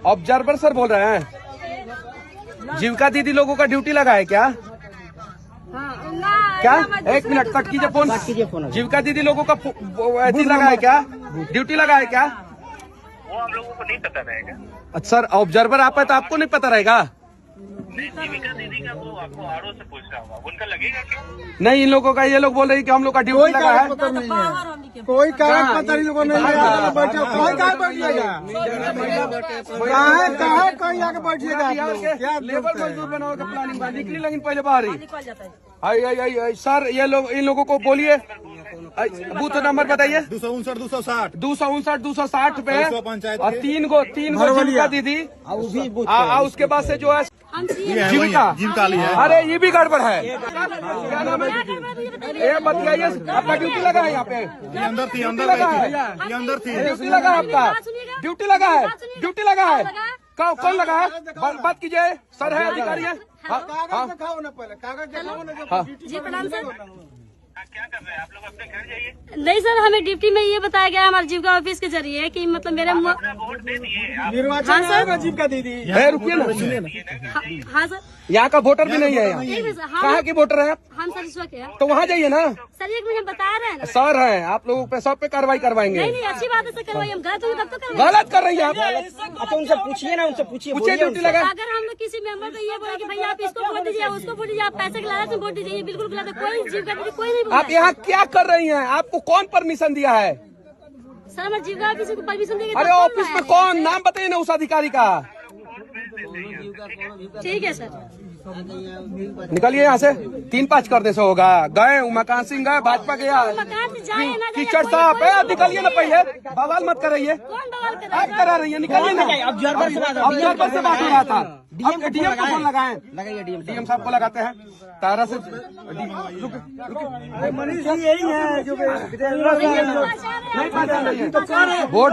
Observer sir बोल रहे हैं। जीविका दीदी लोगों का ड्यूटी लगा है क्या? क्या? एक मिनट, कट कीजिए फोन। जीविका दीदी लोगों का लगा है क्या? ड्यूटी लगा है क्या? वो हम लोगों को नहीं पता रहेगा। अच्छा सर, ऑब्जर्वर आप है तो आपको नहीं पता रहेगा? नहीं, जीविका दीदी का वो आपको आरओ से पूछ रहा होगा, उनका लगेगा क्या? नहीं, इन लोगों का, ये लोग बोल रहे हैं कि हम लोग का ड्यूटी लगा है। कोई कागज पत्र लोगों ने कोई कहाँ कोई आके बैठिएगा। लेबर मजदूर बनाओ का प्लानिंग निकली, लेकिन पहले बाहर ही आई सर। ये लोग, इन लोगों को बोलिए बूथ नंबर बताइए। 259 260 पे और तीन गो जीविका दीदी, उसके बाद से जो है जीविका। अरे ये भी गड़बड़ है। क्या नाम है? ये बताइए, आपका ड्यूटी लगा है यहाँ पे? अंदर थी ड्यूटी लगा है आपका? ड्यूटी लगा है। कौन लगा है? बात कीजिए, सर है, अधिकारी है। कागज दिखाओ ना, पहले कागज दिखाओ ना। जी प्रणाम सर। क्या कर रहे हैं आप लोग? अपने घर जाइए। नहीं सर, हमें ड्यूटी में ये बताया गया हमारे जीविका ऑफिस के जरिए कि मतलब मेरे वोट दे दिए आप। निर्वाचन आयोग जीविका दीदी। रुकिए ना, हाँ सर, यहाँ का वोटर भी नहीं है यहाँ। नहीं सर, कहाँ की वोटर है आप? हम सर इस वक्त है तो वहाँ जाइए ना। सर, एक मिनट बता रहे हैं ना। सर है, आप लोगों पे सब पे कार्रवाई करवाएंगे। नहीं अच्छी बात है सर, करवाइए। हम गलत होंगे तब तो करवाइए। गलत कर रही है आप। अच्छा उनसे पूछिए ना, उनसे पूछिए ड्यूटी लगा। अगर हम लोग किसी मेंबर को ये बोले कि भैया आप इसको वोट दीजिए, उसको वोट दीजिए, आप पैसे के लालच में वोट दीजिए, बिल्कुल गलत है। कोई जीविका दीदी कोई नहीं बोला। आप यहाँ क्या कर रही हैं? आपको कौन परमिशन दिया है? सर, हमारे जीविका ऑफिस को परमिशन देंगे। अरे ऑफिस में कौन? नाम बताइए ना उस अधिकारी का। ठीक है सर, निकलिए यहाँ से। 3-5 करने से होगा। गए उमाकांत सिंह गए, भाजपा गया, मकान से जाए ना कीचड़ साहब है। निकलिए ना, पहले बवाल मत कराइए। कौन बवाल कर रहा है? आप करा रही है, निकलिए ना। ऑब्जर्वर से बात हो रहा था। डीएम को फोन लगाए, डीएम साहब को लगाते हैं। तारा से यही है जो वोट।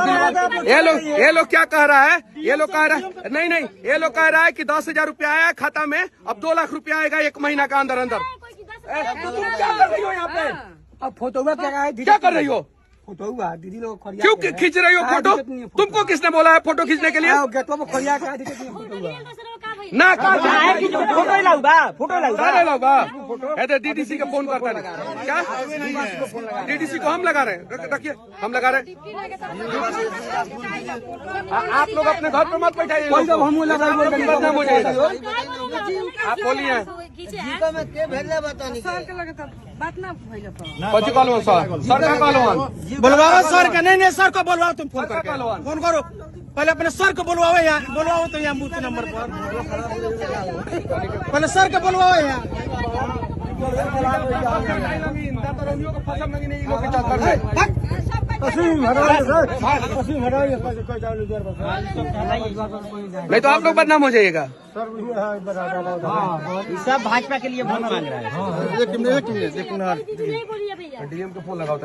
ये लोग क्या कह रहा है? ये लोग कह रहा है नहीं, ये लोग कह रहा है कि 10,000 रुपया आया खाता में, अब 2 लाख रुपया आएगा 1 महीना का अंदर। तुम क्या कर रही हो यहाँ पे? अब फोटो क्या कर रही हो? फोटो हुआ दीदी लोग क्यों खींच रही हो फोटो? तुमको किसने बोला है फोटो खींचने के लिए? ना फोटो डीडीसी का फोन करता है क्या? डीडीसी को हम लगा रहे हैं, रखिए, हम लगा रहे हैं। आप लोग अपने घर पर मत बैठाइए। बदनाम हो जाएगा। आप बोलिए सर का कॉल बुलवाओ सर का। नहीं सर को बुलवाओ, तुम फोन करके फोन करो। पहले अपने सर को बुलवाओ यहाँ, बुलवाओ तो यहाँ बूथ नंबर पर। पहले सर को बुलवाओ यहाँ। नहीं तो आप लोग बदनाम हो जाइएगा। सब भाजपा के लिए वोट मांग रहा है। डीएम को फोन लगाओ।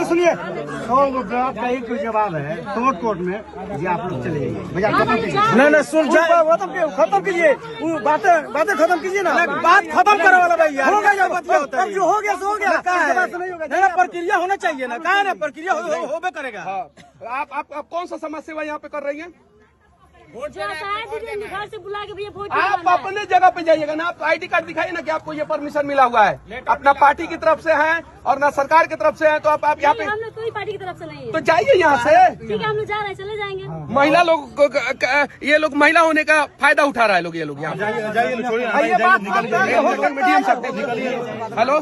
सुनिए आपका एक जवाब है कोर्ट में जी, आप लोग चले जाइए। नहीं सुन खत्म कीजिए, बातें खत्म कीजिए ना। बात खत्म करो वाला भैया, हो गया अब जो हो गया सो हो गया। प्रक्रिया होना चाहिए ना, कहा ना प्रक्रिया होबे करेगा। आप कौन सा समाज सेवा यहाँ पे कर रही हैं? घर से बुला के भैया फोटो। आप अपने जगह पे जाइएगा ना। आप आईडी कार्ड दिखाइए ना कि आपको ये परमिशन मिला हुआ है। अपना पार्टी की तरफ से है और ना सरकार की तरफ से है, तो आप यहाँ पे। हम लोग कोई पार्टी की तरफ से नहीं है। तो जाइए यहाँ से। ठीक है, हम लोग जा रहे हैं, चले जाएंगे। महिला लोग, ये लोग महिला होने का फायदा उठा रहा है लोग, ये लोग यहाँ। हेलो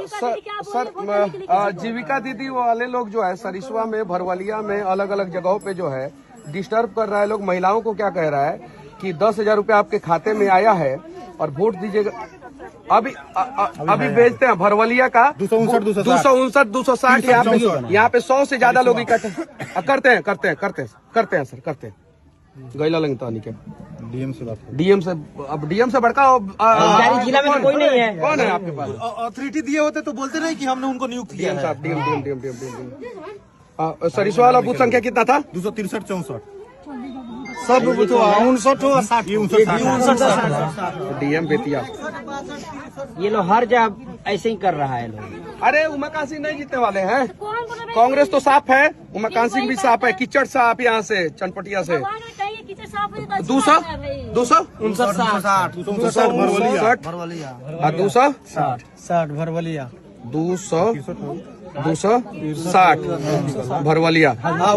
सर, जीविका दीदी वाले लोग जो है सरिस्वा में, भरवलिया में, अलग अलग जगहों पे जो है डिस्टर्ब कर रहा है लोग। महिलाओं को क्या कह रहा है कि 10,000 रुपया आपके खाते में आया है और वोट दीजिएगा। अभी बेचते हैं भरवलिया का 259 260। यहाँ पे 100 से ज्यादा लोग इकट्ठे करते हैं सर। गैला लगता के डीएम से अब डीएम से बड़का जिला में कोई नहीं है। कौन है आपके पास? अथॉरिटी दिए होते तो बोलते नहीं कि हमने उनको नियुक्त किया। डीएम साहब, डीएम सरिस्वा वाला बूथ संख्या कितना था? 263-64। सब उनसठ 60 डीएम बेतिया। ये लोग हर जगह ऐसे ही कर रहा है लोग। अरे उमाकांत सिंह नहीं जीतने वाले हैं। कौन बोल रहा है? कांग्रेस तो साफ है, उमाकांत सिंह भी साफ है, किचड़ साफ यहाँ से चनपटिया से। वहाँ के कहिए किचन साफ हो जाए तो 200 अच्छा है भाई। 200 60 भरवलिया 260 भरवलिया। हाँ